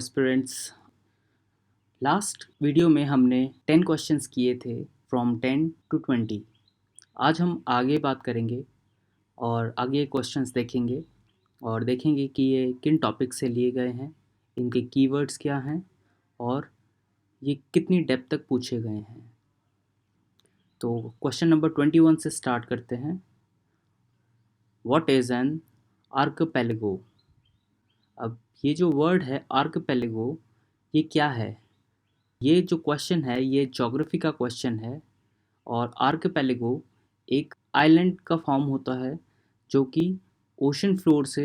Aspirants. Last video में हमने 10 questions किए थे फ्रॉम 10 टू 20। आज हम आगे बात करेंगे और आगे क्वेश्चंस देखेंगे और देखेंगे कि ये किन टॉपिक से लिए गए हैं, इनके कीवर्ड्स क्या हैं और ये कितनी डेप्थ तक पूछे गए हैं। तो क्वेश्चन नंबर 21 से स्टार्ट करते हैं। What is an archipelago? अब ये जो वर्ड है आर्कपेलागो, ये क्या है? ये जो क्वेश्चन है ये ज्योग्राफी का क्वेश्चन है और आर्कपेलागो एक आइलैंड का फॉर्म होता है जो कि ओशन फ्लोर से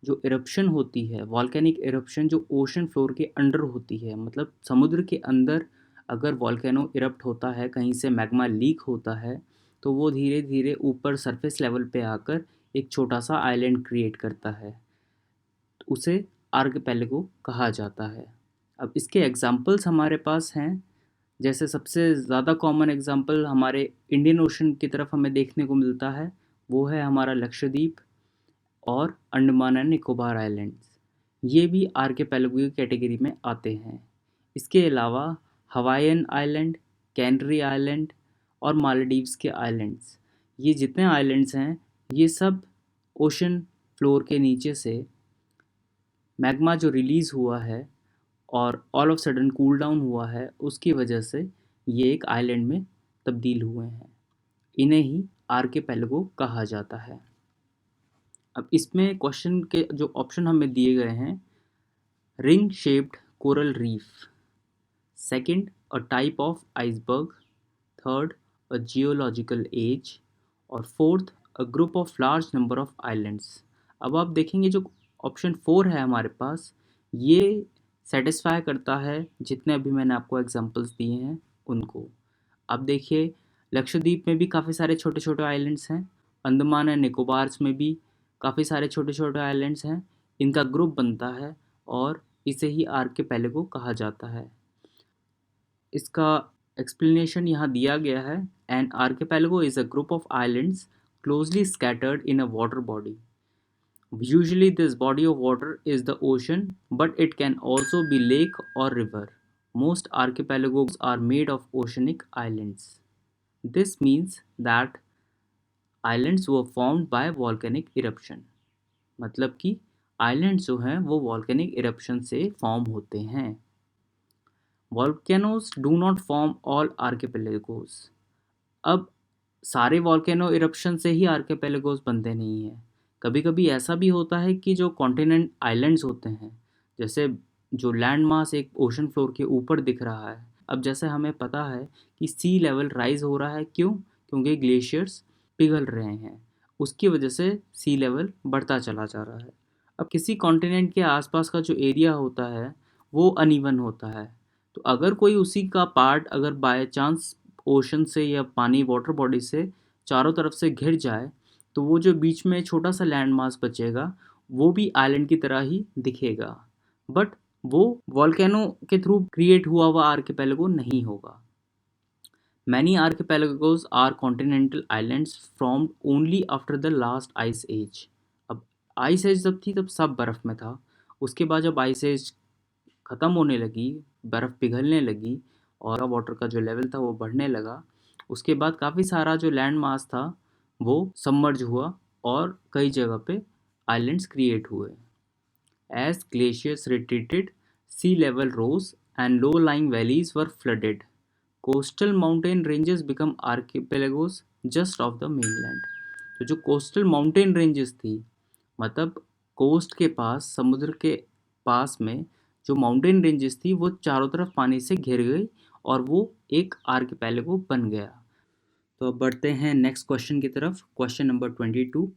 जो इरप्शन होती है, वॉल्केनिक इरप्शन जो ओशन फ्लोर के अंडर होती है, मतलब समुद्र के अंदर अगर वॉल्केनो इरप्ट होता है, कहीं से मैग्मा लीक होता है तो वो धीरे धीरे ऊपर सरफेस लेवल पे आकर एक छोटा सा आइलैंड क्रिएट करता है, उसे आर्कपेलागो कहा जाता है। अब इसके एग्जाम्पल्स हमारे पास हैं। जैसे सबसे ज़्यादा कॉमन एग्जांपल हमारे इंडियन ओशन की तरफ हमें देखने को मिलता है, वो है हमारा लक्षद्वीप और अंडमान एंड निकोबार आइलैंड्स। ये भी आर्किपेलागो की कैटेगरी में आते हैं। इसके अलावा हवाईयन आइलैंड, कैनरी आइलैंड और मालदीव्स के आइलैंड्स, ये जितने आइलैंड्स हैं ये सब ओशन फ्लोर के नीचे से मैग्मा जो रिलीज़ हुआ है और all of sudden cool down हुआ है, उसकी वजह से ये एक आइलैंड में तब्दील हुए हैं। इन्हें ही आर्किपेलागो कहा जाता है। अब इसमें क्वेश्चन के जो ऑप्शन हमें दिए गए हैं, ring shaped coral reef, second a type of iceberg, third a geological age और fourth a group of large number of islands. अब आप देखेंगे जो ऑप्शन 4 है हमारे पास, ये सेटिस्फाई करता है जितने अभी मैंने आपको एग्जांपल्स दिए हैं उनको। अब देखिए, लक्षद्वीप में भी काफ़ी सारे छोटे छोटे आइलैंड्स हैं, अंडमान एंड निकोबार्स में भी काफ़ी सारे छोटे छोटे आइलैंड्स हैं, इनका ग्रुप बनता है और इसे ही आर्किपेलागो कहा जाता है। इसका एक्सप्लेनेशन यहाँ दिया गया है। An archipelago is a group of islands closely scattered in a water body. Usually this body of water is the ocean, but it can also be lake or river. Most archipelagos are made of oceanic islands. This means that islands were formed by volcanic eruption. मतलब कि islands जो हैं वो volcanic eruption से form होते हैं। Volcanoes do not form all archipelagos. अब सारे वॉल्केनो इरप्शन से ही आर्किपेलागोस बनते नहीं हैं। कभी कभी ऐसा भी होता है कि जो कॉन्टिनेंट आइलैंड्स होते हैं, जैसे जो लैंड मास एक ओशन फ्लोर के ऊपर दिख रहा है, अब जैसे हमें पता है कि सी लेवल राइज हो रहा है, क्यों? क्योंकि ग्लेशियर्स पिघल रहे हैं, उसकी वजह से सी लेवल बढ़ता चला जा रहा है। अब किसी कॉन्टिनेंट के आसपास का जो एरिया होता है वो अनइवन होता है, तो अगर कोई उसी का पार्ट अगर बाय चांस ओशन से या पानी वाटर बॉडी से चारों तरफ से घिर जाए, तो वो जो बीच में छोटा सा लैंड मास बचेगा वो भी आइलैंड की तरह ही दिखेगा, बट वो वॉल्केनो के थ्रू क्रिएट हुआ आर्किपेलागो नहीं होगा। Many archipelagos are continental islands formed only after the last ice age. अब आइस एज जब थी तब सब बर्फ़ में था, उसके बाद जब आइस एज ख़त्म होने लगी, बर्फ़ पिघलने लगी और वाटर का जो लेवल था वो बढ़ने लगा, उसके बाद काफ़ी सारा जो लैंड मास था वो सबमर्ज हुआ और कई जगह पे आइलैंड्स क्रिएट हुए। As glaciers retreated, sea level rose and low lying valleys were flooded, coastal mountain ranges become archipelagos just off the mainland. तो जो कोस्टल माउंटेन रेंजेस थी, मतलब कोस्ट के पास, समुद्र के पास में जो माउंटेन रेंजेस थी वो चारों तरफ पानी से घिर गई और वो एक आर्किपेलागो बन गया। तो अब बढ़ते हैं नेक्स्ट क्वेश्चन की तरफ। Question number 22,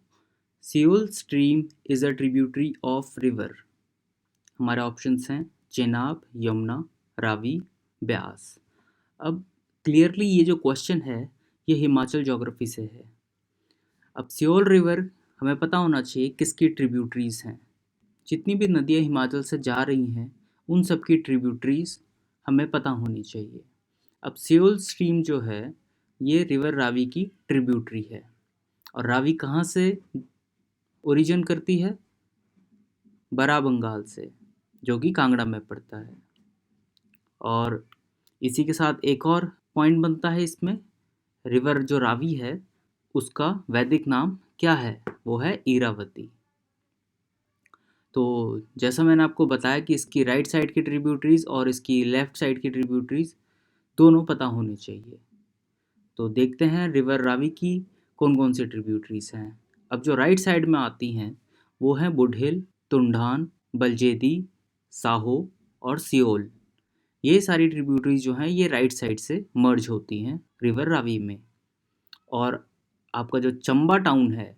Seoul stream is a tributary of river. हमारे ऑप्शंस हैं चेनाब, यमुना, रावी, ब्यास। अब क्लियरली ये जो क्वेश्चन है ये हिमाचल ज्योग्राफी से है। अब सियोल रिवर हमें पता होना चाहिए किसकी ट्रिब्यूटरीज हैं। जितनी भी नदियाँ हिमाचल से जा रही हैं उन सब की ट्रिब्यूटरीज हमें पता होनी चाहिए। अब सियोल स्ट्रीम जो है ये रिवर रावी की ट्रिब्यूटरी है और रावी कहाँ से ओरिजिन करती है? बड़ा बंगाल से। जो कि कांगड़ा में पड़ता है। और इसी के साथ एक और पॉइंट बनता है इसमें, रिवर जो रावी है उसका वैदिक नाम क्या है, वो है इरावती। तो जैसा मैंने आपको बताया कि इसकी राइट साइड की ट्रिब्यूटरीज और इसकी लेफ्ट साइड की ट्रिब्यूटरीज दोनों पता होनी चाहिए। तो देखते हैं रिवर रावी की कौन कौन सी ट्रिब्यूटरीज हैं। अब जो राइट साइड में आती हैं वो हैं बुढ़ेल, तुंढान, बलजेदी, साहो और सियोल। ये सारी ट्रिब्यूटरीज जो हैं ये राइट साइड से मर्ज होती हैं रिवर रावी में। और आपका जो चंबा टाउन है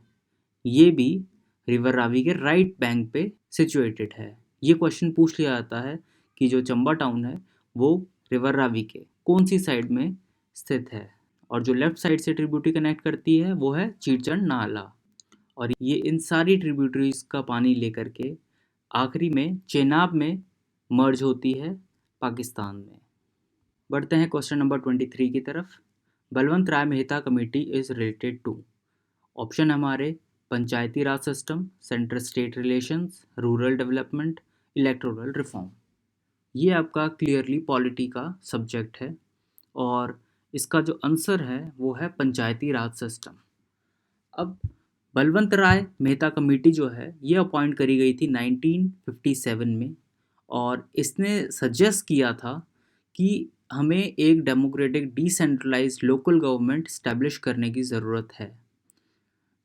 ये भी रिवर रावी के राइट बैंक पे सिचुएटेड है। ये क्वेश्चन पूछ लिया जाता है कि जो चंबा टाउन है वो रिवर रावी के कौन सी साइड में स्थित है। और जो लेफ्ट साइड से ट्रिब्यूटरी कनेक्ट करती है वो है चीरचंड नाला। और ये इन सारी ट्रिब्यूटरीज का पानी लेकर के आखिरी में चेनाब में मर्ज होती है पाकिस्तान में। बढ़ते हैं क्वेश्चन नंबर 23 की तरफ। Balwant Rai Mehta committee is related to. Option हमारे Panchayati Raj system, centre state relations, rural development, electoral reform. ये आपका क्लियरली पॉलिटी का सब्जेक्ट है और इसका जो आंसर है वो है पंचायती राज सिस्टम। अब बलवंत राय मेहता कमेटी जो है ये अपॉइंट करी गई थी 1957 में और इसने सजेस्ट किया था कि हमें एक democratic decentralised local government establish करने की ज़रूरत है,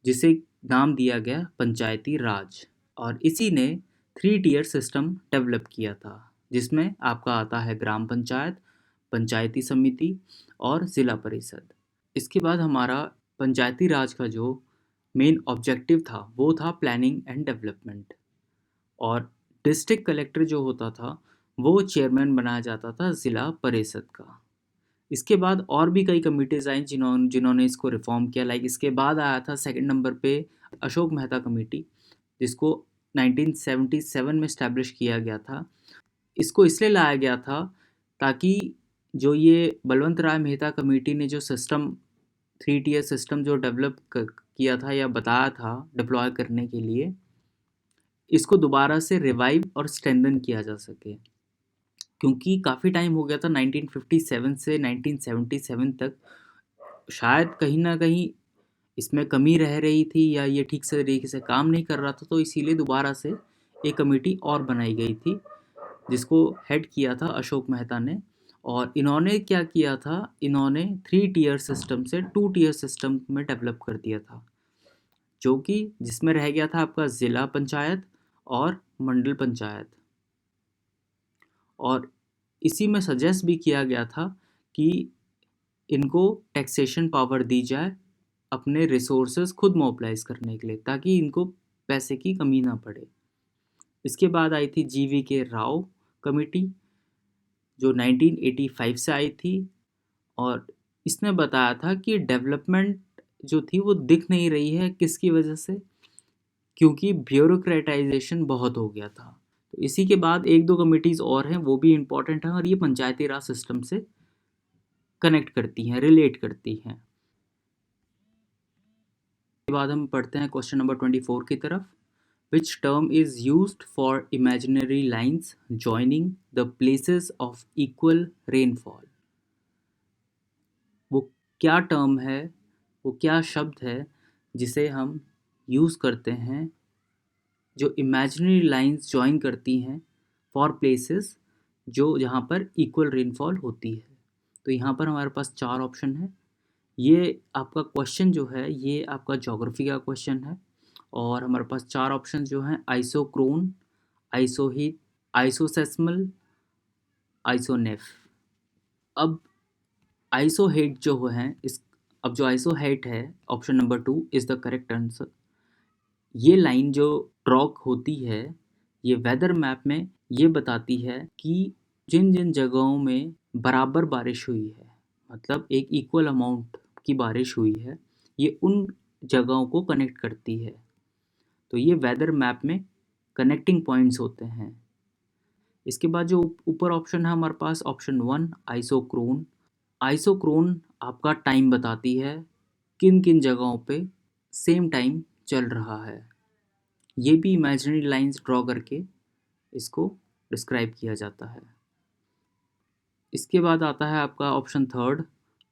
जिसे नाम दिया गया पंचायती राज। और इसी ने 3 टियर सिस्टम डेवलप किया था जिसमें आपका आता है ग्राम पंचायत, पंचायती समिति और ज़िला परिषद। इसके बाद हमारा पंचायती राज का जो मेन ऑब्जेक्टिव था वो था प्लानिंग एंड डेवलपमेंट। और डिस्ट्रिक्ट कलेक्टर जो होता था वो चेयरमैन बनाया जाता था ज़िला परिषद का। इसके बाद और भी कई कमिटीज़ आई जिन्होंने इसको रिफॉर्म किया। लाइक इसके बाद आया था सेकंड नंबर पे अशोक मेहता कमेटी, जिसको 1977 में स्टैब्लिश किया गया था। इसको इसलिए लाया गया था ताकि जो ये बलवंत राय मेहता कमेटी ने जो सिस्टम 3 टियर सिस्टम जो डेवलप किया था या बताया था डिप्लॉय करने के लिए, इसको दोबारा से रिवाइव और स्ट्रेंथन किया जा सके। क्योंकि काफ़ी टाइम हो गया था 1957 से 1977 तक, शायद कहीं ना कहीं इसमें कमी रह रही थी या ये ठीक से तरीके से काम नहीं कर रहा था, तो इसीलिए दोबारा से एक कमेटी और बनाई गई थी जिसको हेड किया था अशोक मेहता ने। और इन्होंने क्या किया था, इन्होंने 3 टियर सिस्टम से 2 टियर सिस्टम में डेवलप कर दिया था, जो कि जिसमें रह गया था आपका ज़िला पंचायत और मंडल पंचायत। और इसी में सजेस्ट भी किया गया था कि इनको टैक्सेशन पावर दी जाए अपने रिसोर्सेज खुद मोबिलाइज करने के लिए, ताकि इनको पैसे की कमी ना पड़े। इसके बाद आई थी GV.K. राव कमेटी जो 1985 से आई थी और इसने बताया था कि डेवलपमेंट जो थी वो दिख नहीं रही है, किसकी वजह से, क्योंकि ब्यूरोक्रेटाइजेशन बहुत हो गया था। तो इसी के बाद एक दो कमिटीज़ और हैं वो भी इम्पॉर्टेंट हैं और ये पंचायती राज सिस्टम से कनेक्ट करती हैं, रिलेट करती हैं। के बाद हम पढ़ते हैं क्वेश्चन नंबर 24 की तरफ। Which term is used for imaginary lines joining the places of equal rainfall. वो क्या टर्म है, वो क्या शब्द है जिसे हम यूज़ करते हैं जो इमेजिनरी लाइन्स जॉइन करती हैं फॉर प्लेसेस जो जहाँ पर इक्वल रेनफॉल होती है। तो यहाँ पर हमारे पास 4 ऑप्शन है। ये आपका क्वेश्चन जो है ये आपका ज्योग्राफी का क्वेश्चन है और हमारे पास 4 ऑप्शन जो हैं आइसोक्रोन, आइसोहीट, आइसोसेस्मल, आइसोनेफ। अब आइसोहेट जो है इस अब जो आइसोहेट है option number 2 is the correct answer. ये लाइन जो ड्रॉ होती है ये वेदर मैप में ये बताती है कि जिन जिन जगहों में बराबर बारिश हुई है, मतलब एक इक्वल अमाउंट की बारिश हुई है, ये उन जगहों को कनेक्ट करती है। तो ये वेदर मैप में कनेक्टिंग पॉइंट्स होते हैं। इसके बाद जो ऊपर ऑप्शन है हमारे पास ऑप्शन 1 आइसोक्रोन। आइसोक्रोन आपका टाइम बताती है किन किन जगहों पे सेम टाइम चल रहा है। ये भी इमेजिनरी लाइंस ड्रॉ करके इसको डिस्क्राइब किया जाता है। इसके बाद आता है आपका ऑप्शन थर्ड,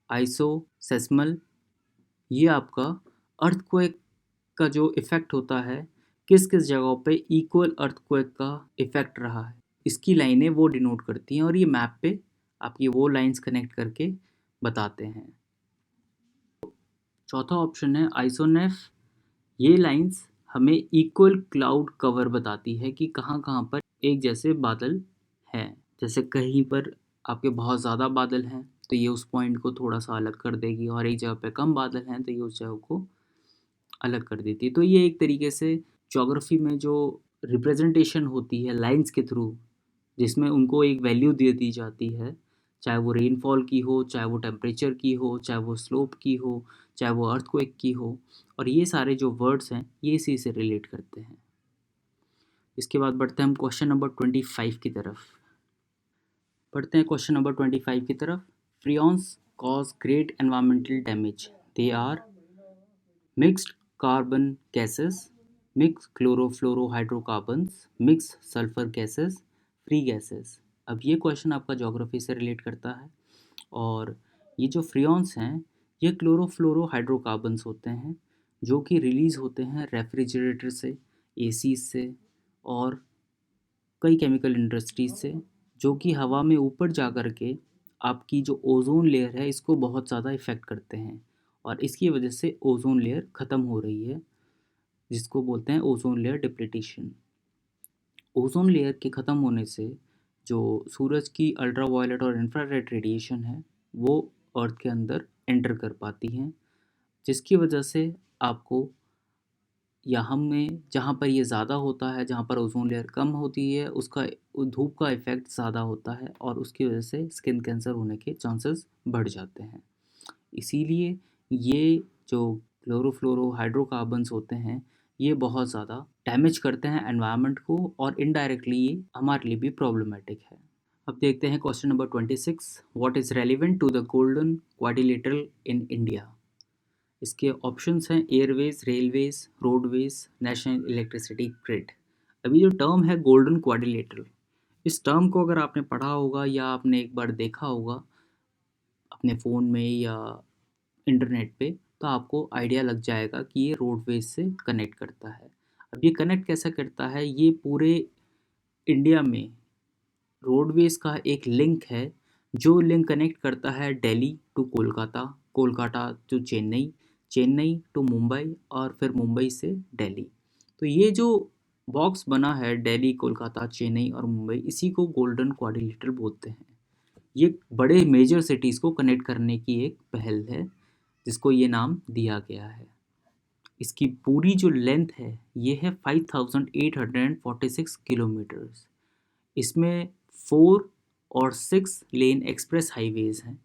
आइसोसेस्मल। ये आपका अर्थक्वेक का जो इफ़ेक्ट होता है, किस किस जगहों पे इक्वल अर्थक्वेक का इफ़ेक्ट रहा है, इसकी लाइनें वो डिनोट करती हैं और ये मैप पे आपकी वो लाइंस कनेक्ट करके बताते हैं। चौथा ऑप्शन है आइसोनेफ। ये लाइंस हमें इक्वल क्लाउड कवर बताती है कि कहाँ कहाँ पर एक जैसे बादल हैं। जैसे कहीं पर आपके बहुत ज़्यादा बादल हैं तो ये उस पॉइंट को थोड़ा सा अलग कर देगी, और एक जगह पे कम बादल हैं तो ये उस जगह को अलग कर देती है। तो ये एक तरीके से ज्योग्राफी में जो रिप्रेजेंटेशन होती है लाइंस के थ्रू, जिसमें उनको एक वैल्यू दे दी जाती है, चाहे वो रेनफॉल की हो, चाहे वो टेम्परेचर की हो, चाहे वो स्लोप की हो, चाहे वो अर्थक्वेक की हो, और ये सारे जो वर्ड्स हैं ये इसी से रिलेट करते हैं। इसके बाद बढ़ते हैं हम क्वेश्चन नंबर 25 की तरफ। बढ़ते हैं क्वेश्चन नंबर 25 की तरफ। Freons cause great environmental damage, they are mixed carbon gases, mix chlorofluorohydrocarbons, mix sulphur gases, free gases. अब ये क्वेश्चन आपका ज्योग्राफी से रिलेट करता है, और ये जो फ्रियॉन्स हैं ये क्लोरोफ्लोरोहाइड्रोकार्बन्स होते हैं जो कि रिलीज़ होते हैं रेफ्रिजरेटर से, एसी से, और कई केमिकल इंडस्ट्रीज से, जो कि हवा में ऊपर जा कर के आपकी जो ओजोन लेयर है इसको बहुत ज़्यादा इफ़ेक्ट करते हैं, और इसकी वजह से ओजोन लेयर ख़त्म हो रही है, जिसको बोलते हैं ओजोन लेयर डिप्लीटेशन। ओजोन लेयर के ख़त्म होने से जो सूरज की अल्ट्रावायलेट और इंफ्रारेड रेडिएशन है वो अर्थ के अंदर एंटर कर पाती हैं, जिसकी वजह से आपको, या हम में जहाँ पर ये ज़्यादा होता है, जहाँ पर ओजोन लेयर कम होती है, उसका धूप का इफ़ेक्ट ज़्यादा होता है और उसकी वजह से स्किन कैंसर होने के चांसेस बढ़ जाते हैं। इसीलिए ये जो क्लोरोफ्लोरोहाइड्रोकार्बन्स होते हैं ये बहुत ज़्यादा डैमेज करते हैं एनवायरनमेंट को, और इनडायरेक्टली ये हमारे लिए भी प्रॉब्लमेटिक है। अब देखते हैं question number 26, what is relevant to the golden quadrilateral in India. इसके ऑप्शंस हैं airways, railways, roadways, national electricity grid. अभी जो टर्म है गोल्डन क्वाड्रिलेटरल, इस टर्म को अगर आपने पढ़ा होगा या आपने एक बार देखा होगा अपने फ़ोन में या इंटरनेट पे, तो आपको आइडिया लग जाएगा कि ये रोडवेज से कनेक्ट करता है। अब ये कनेक्ट कैसा करता है, ये पूरे इंडिया में रोडवेज का एक लिंक है जो लिंक कनेक्ट करता है Delhi to Kolkata, Kolkata to Chennai, Chennai to Mumbai, और फिर मुंबई से दिल्ली। तो ये जो बॉक्स बना है दिल्ली, कोलकाता, चेन्नई और मुंबई, इसी को गोल्डन क्वाड्रिलेटरल बोलते हैं। ये बड़े मेजर सिटीज़ को कनेक्ट करने की एक पहल है जिसको ये नाम दिया गया है। इसकी पूरी जो लेंथ है ये है 5846 किलोमीटर्स। इसमें 4 और 6 लेन एक्सप्रेस हाईवेज़ हैं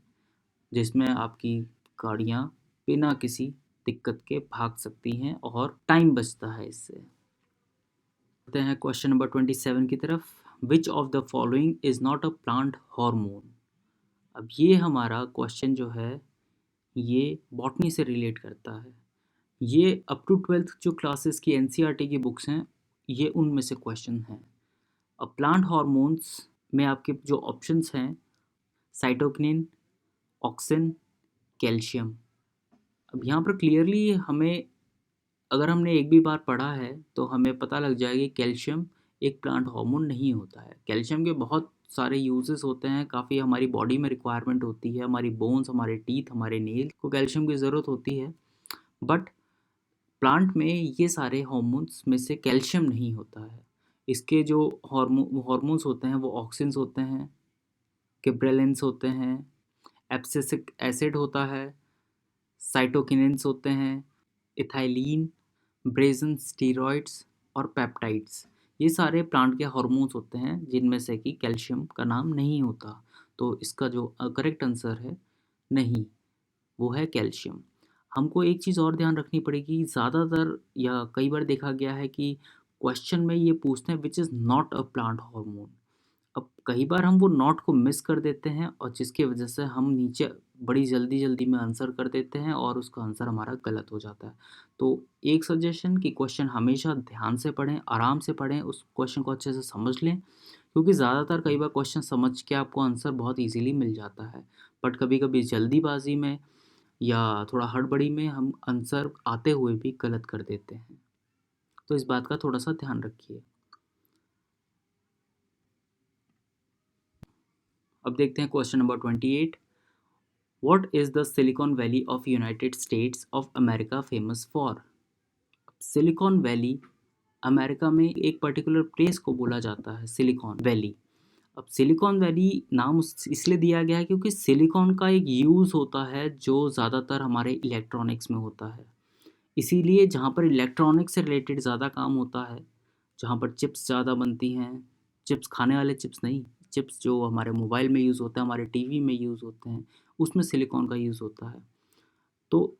जिसमें आपकी गाड़ियाँ बिना किसी दिक्कत के भाग सकती हैं और टाइम बचता है इससे। बढ़ते हैं क्वेश्चन नंबर 27 की तरफ। Which of the following is not a plant hormone. अब ये हमारा क्वेश्चन जो है ये बॉटनी से रिलेट करता है। ये अप टू 12th जो क्लासेस की एनसीईआरटी की बुक्स हैं ये उनमें से क्वेश्चन हैं। अब प्लांट हार्मोन्स में आपके जो ऑप्शंस हैं साइटोकिनिन, ऑक्सिन, कैल्शियम। अब यहाँ पर क्लियरली हमें, अगर हमने एक भी बार पढ़ा है तो हमें पता लग जाएगा कि कैल्शियम एक प्लांट हार्मोन नहीं होता है। कैल्शियम के बहुत सारे यूजेस होते हैं, काफ़ी हमारी बॉडी में रिक्वायरमेंट होती है, हमारी बोन्स, हमारे टीथ, हमारे नेल को कैल्शियम की ज़रूरत होती है, बट प्लांट में ये सारे हार्मोन्स में से कैल्शियम नहीं होता है। इसके जो हार्मोन्स होते हैं वो ऑक्सिन्स होते हैं, गिबरेलिन्स होते हैं, एब्सिसिक एसिड होता है, साइटोकिनिन्स होते हैं, इथाइलिन, ब्रेजन स्टीरॉइड्स और पेप्टाइड्स। ये सारे प्लांट के हार्मोन्स होते हैं जिनमें से कि कैल्शियम का नाम नहीं होता। तो इसका जो करेक्ट आंसर है नहीं, वो है कैल्शियम। हमको एक चीज़ और ध्यान रखनी पड़ेगी, ज़्यादातर या कई बार देखा गया है कि क्वेश्चन में ये पूछते हैं which is not a plant hormone. अब कई बार हम वो नॉट को मिस कर देते हैं और जिसकी वजह से हम नीचे बड़ी जल्दी-जल्दी में आंसर कर देते हैं और उसका आंसर हमारा गलत हो जाता है। तो एक सजेशन कि क्वेश्चन हमेशा ध्यान से पढ़ें, आराम से पढ़ें, उस क्वेश्चन को अच्छे से समझ लें, क्योंकि ज़्यादातर कई बार क्वेश्चन समझ के आपको आंसर बहुत ईज़िली मिल जाता है। बट कभी-कभी जल्दीबाज़ी में या थोड़ा हड़बड़ी में हम आंसर आते हुए भी गलत कर देते हैं। तो इस बात का थोड़ा-सा ध्यान रखिए। अब देखते हैं question number 28। What is the silicon valley of United states of America famous for? Silicon valley America में एक पर्टिकुलर प्लेस को बोला जाता है सिलिकॉन वैली। अब सिलिकॉन वैली नाम इसलिए दिया गया है क्योंकि सिलिकॉन का एक यूज़ होता है जो ज़्यादातर हमारे इलेक्ट्रॉनिक्स में होता है। इसीलिए जहाँ पर इलेक्ट्रॉनिक्स से रिलेटेड ज़्यादा काम होता है, जहाँ पर चिप्स ज़्यादा बनती हैं, चिप्स खाने वाले चिप्स नहीं, चिप्स जो हमारे मोबाइल में यूज़ होते हैं, हमारे टीवी में यूज़ होते हैं, उसमें सिलिकॉन का यूज़ होता है। तो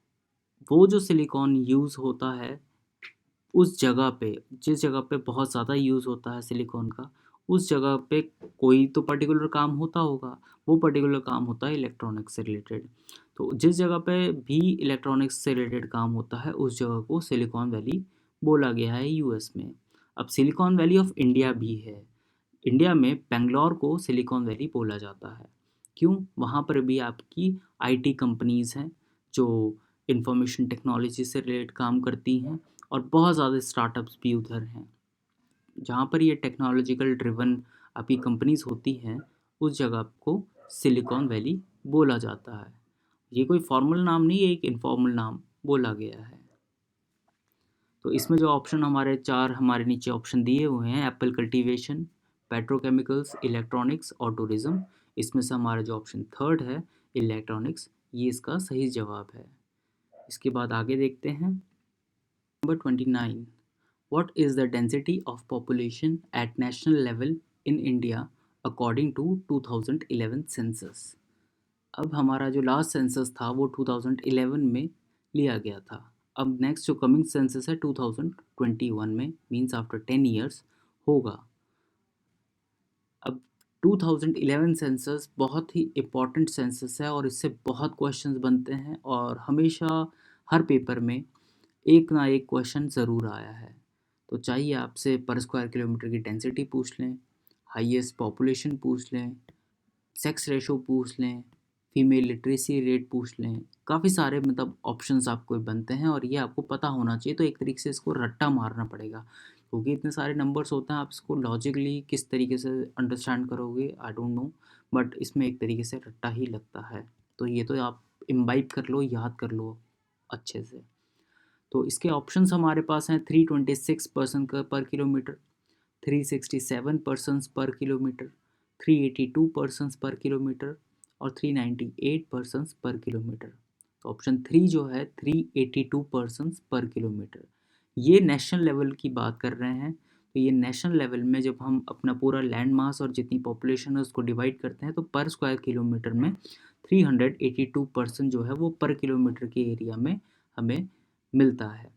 वो जो सिलिकॉन यूज़ होता है उस जगह पे, जिस जगह पे बहुत ज़्यादा यूज़ होता है सिलिकॉन का, उस जगह पे कोई तो पर्टिकुलर काम होता होगा, वो पर्टिकुलर काम होता है इलेक्ट्रॉनिक्स से रिलेटेड। तो जिस जगह पे भी इलेक्ट्रॉनिक्स से रिलेटेड काम होता है, उस जगह को सिलिकॉन वैली बोला गया है यूएस में। अब सिलिकॉन वैली ऑफ इंडिया भी है। इंडिया में बेंगलोर को सिलिकॉन वैली बोला जाता है। क्यों? वहाँ पर भी आपकी आईटी कंपनीज़ हैं, जो इंफॉर्मेशन टेक्नोलॉजी से रिलेटेड काम करती हैं और बहुत ज़्यादा स्टार्टअप्स भी उधर हैं। जहाँ पर ये टेक्नोलॉजिकल ड्रिवन आपकी कंपनीज़ होती हैं, उस जगह को सिलिकॉन वैली बोला जाता है। ये कोई फॉर्मल नाम नहीं है, एक इनफॉर्मल नाम बोला गया है। तो इसमें जो ऑप्शन हमारे 4 हमारे नीचे ऑप्शन दिए हुए हैं, एप्पल कल्टीवेशन, पेट्रोकेमिकल्स, इलेक्ट्रॉनिक्स और टूरिज़्म, इसमें से हमारा जो ऑप्शन थर्ड है, इलेक्ट्रॉनिक्स, ये इसका सही जवाब है। इसके बाद आगे देखते हैं। Number 29, what is the density of population at national level in India according to 2011 census? अब हमारा जो लास्ट सेंसस था वो 2011 में लिया गया था। अब नेक्स्ट जो कमिंग सेंसस है 2021 में, मींस आफ्टर 10 इयर्स होगा। अब 2011 सेंसस बहुत ही इम्पॉर्टेंट सेंसस है और इससे बहुत क्वेश्चंस बनते हैं और हमेशा हर पेपर में एक ना एक क्वेश्चन ज़रूर आया है। तो चाहिए आपसे पर स्क्वायर किलोमीटर की डेंसिटी पूछ लें, हाईएस्ट पॉपुलेशन पूछ लें, सेक्स रेशो पूछ लें, फीमेल लिटरेसी रेट पूछ लें, काफ़ी सारे मतलब ऑप्शंस आपको बनते हैं और ये आपको पता होना चाहिए। तो एक तरीके से इसको रट्टा मारना पड़ेगा क्योंकि इतने सारे नंबर्स होते हैं, आप इसको लॉजिकली किस तरीके से अंडरस्टैंड करोगे आई डोंट नो, बट इसमें एक तरीके से रट्टा ही लगता है। तो ये तो आप इम्बाइब कर लो, याद कर लो अच्छे से। तो इसके ऑप्शंस हमारे पास हैं 326 पर्सन पर किलोमीटर, 367 पर्सन्स पर किलोमीटर, 382 पर्सन्स पर किलोमीटर और 398 पर्सन्स पर किलोमीटर। तो ऑप्शन 3 जो है 382 पर्सन्स पर किलोमीटर, ये नेशनल लेवल की बात कर रहे हैं। तो ये नेशनल लेवल में जब हम अपना पूरा लैंड मास और जितनी पॉपुलेशन है उसको डिवाइड करते हैं तो पर स्क्वायर किलोमीटर में 382 पर्सन जो है वो पर किलोमीटर के एरिया में हमें मिलता है।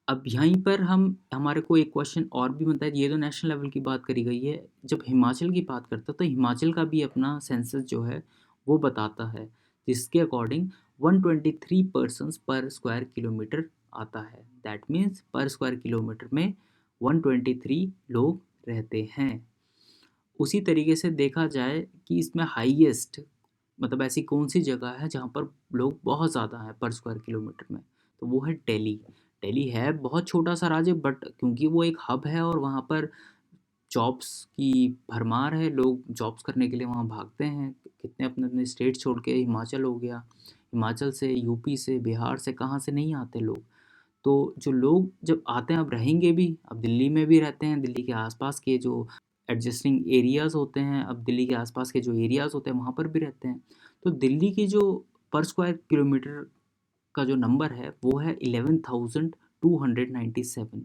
अब यहीं पर हम हमारे को एक क्वेश्चन और भी बनता है, ये तो नेशनल लेवल की बात करी गई है, जब हिमाचल की बात करता है तो हिमाचल का भी अपना सेंसस जो है वो बताता है, जिसके अकॉर्डिंग 123 पर्सन्स पर स्क्वायर किलोमीटर आता है। दैट मीन्स पर स्क्वायर किलोमीटर में 123 लोग रहते हैं। उसी तरीके से देखा जाए कि इसमें हाईएस्ट मतलब ऐसी कौन सी जगह है जहाँ पर लोग बहुत ज़्यादा हैं पर स्क्वायर किलोमीटर में, तो वो है दिल्ली। दिल्ली है बहुत छोटा सा राज्य बट क्योंकि वो एक हब है और वहाँ पर जॉब्स की भरमार है, लोग जॉब्स करने के लिए वहाँ भागते हैं। कितने अपने अपने स्टेट छोड़ के, हिमाचल हो गया, हिमाचल से, यूपी से, बिहार से, कहाँ से नहीं आते लोग। तो जो लोग जब आते हैं अब रहेंगे भी, अब दिल्ली में भी रहते हैं, दिल्ली के आसपास के जो एडजस्टिंग एरियाज़ होते हैं, अब दिल्ली के आसपास के जो एरियाज़ होते हैं वहाँ पर भी रहते हैं। तो दिल्ली की जो पर स्क्वायर किलोमीटर का जो नंबर है वो है 11,297,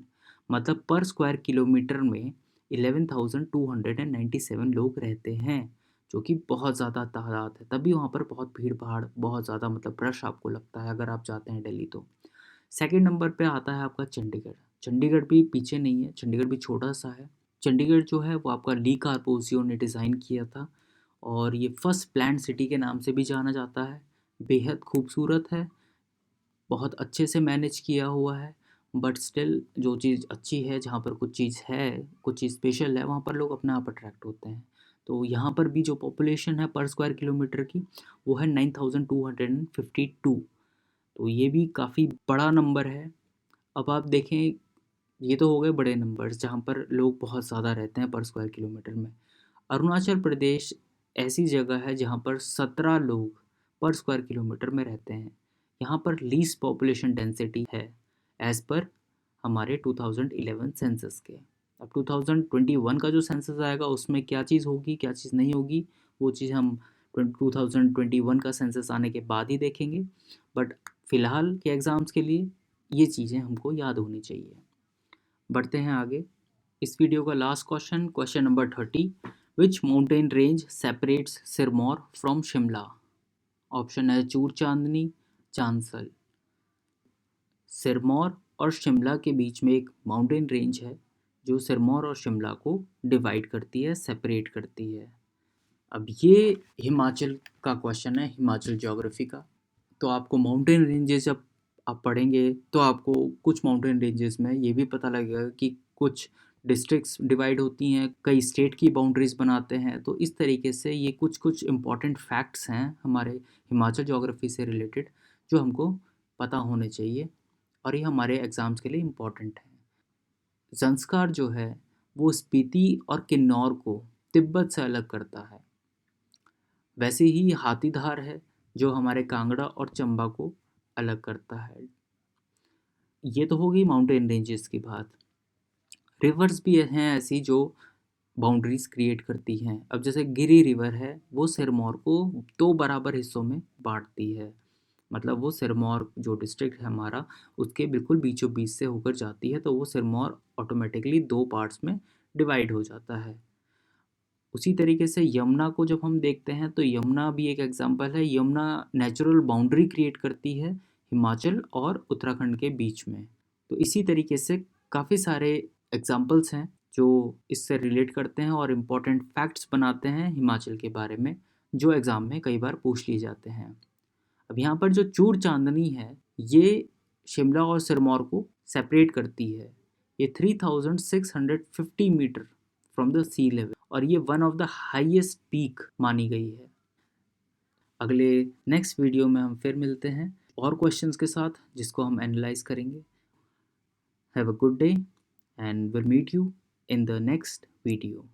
मतलब पर स्क्वायर किलोमीटर में 11,297 लोग रहते हैं, जो कि बहुत ज़्यादा तादाद है। तभी वहाँ पर बहुत भीड़ भाड़, बहुत ज़्यादा मतलब रश आपको लगता है अगर आप जाते हैं दिल्ली तो। सेकंड नंबर पे आता है आपका चंडीगढ़। चंडीगढ़ भी पीछे नहीं है, चंडीगढ़ भी छोटा सा है। चंडीगढ़ जो है वो आपका ली कार्पोजियो ने डिज़ाइन किया था और ये फर्स्ट प्लान्ड सिटी के नाम से भी जाना जाता है। बेहद खूबसूरत है, बहुत अच्छे से मैनेज किया हुआ है, बट स्टिल जो चीज़ अच्छी है, जहाँ पर कुछ चीज़ है, कुछ चीज़ स्पेशल है, वहाँ पर लोग अपने आप अट्रैक्ट होते हैं। तो यहाँ पर भी जो पॉपुलेशन है पर स्क्वायर किलोमीटर की, वो है 9252। तो ये भी काफ़ी बड़ा नंबर है। अब आप देखें, ये तो हो गए बड़े नंबर्स जहाँ पर लोग बहुत ज़्यादा रहते हैं पर स्क्वायर किलोमीटर में। अरुणाचल प्रदेश ऐसी जगह है जहाँ पर 17 लोग पर स्क्वायर किलोमीटर में रहते हैं। यहाँ पर लीस्ट पॉपुलेशन डेंसिटी है एज़ पर हमारे 2011 सेंसस के। अब 2021 का जो सेंसस आएगा उसमें क्या चीज़ होगी, क्या चीज़ नहीं होगी, वो चीज़ हम 2021 का सेंसस आने के बाद ही देखेंगे। बट फ़िलहाल के एग्ज़ाम्स के लिए ये चीज़ें हमको याद होनी चाहिए। बढ़ते हैं आगे। इस वीडियो का last question, question number 30, which mountain range separates Sirmaur from Shimla? Option है चूर चांदनी, चांसल। सिरमौर और शिमला के बीच में एक माउंटेन रेंज है जो सिरमौर और शिमला को डिवाइड करती है, सेपरेट करती है। अब ये हिमाचल का क्वेश्चन है, हिमाचल ज्योग्राफी का। तो आपको माउंटेन रेंजेस जब आप पढ़ेंगे तो आपको कुछ माउंटेन रेंजेस में ये भी पता लगेगा कि कुछ डिस्ट्रिक्ट्स डिवाइड होती हैं, कई स्टेट की बाउंड्रीज बनाते हैं। तो इस तरीके से ये कुछ कुछ इम्पॉर्टेंट फैक्ट्स हैं हमारे हिमाचल ज्योग्राफी से रिलेटेड जो हमको पता होने चाहिए और ये हमारे एग्ज़ाम्स के लिए इम्पॉर्टेंट है। ज़ंस्कार जो है वो स्पीति और किन्नौर को तिब्बत से अलग करता है। वैसे ही हाथीधार है जो हमारे कांगड़ा और चंबा को अलग करता है। ये तो होगी माउंटेन रेंजेस की बात। रिवर्स भी हैं ऐसी जो बाउंड्रीज क्रिएट करती हैं। अब जैसे गिरी रिवर है, वो सिरमौर को 2 बराबर हिस्सों में बांटती है। मतलब वो सिरमौर जो डिस्ट्रिक्ट है हमारा, उसके बिल्कुल बीचों बीच से होकर जाती है, तो वो सिरमौर ऑटोमेटिकली 2 पार्ट्स में डिवाइड हो जाता है। उसी तरीके से यमुना को जब हम देखते हैं तो यमुना भी एक एग्जांपल है। यमुना नेचुरल बाउंड्री क्रिएट करती है हिमाचल और उत्तराखंड के बीच में। तो इसी तरीके से काफ़ी सारे एग्जांपल्स हैं जो इससे रिलेट करते हैं और इम्पोर्टेंट फैक्ट्स बनाते हैं हिमाचल के बारे में, जो एग्ज़ाम में कई बार पूछ लिए जाते हैं। अब यहाँ पर जो चूर चांदनी है, ये शिमला और सिरमौर को सेपरेट करती है। ये 3650 metre from the sea level और ये one of the highest peak मानी गई है। अगले नेक्स्ट वीडियो में हम फिर मिलते हैं और क्वेश्चंस के साथ जिसको हम एनालाइज करेंगे। Have a good day and will meet you in the next video.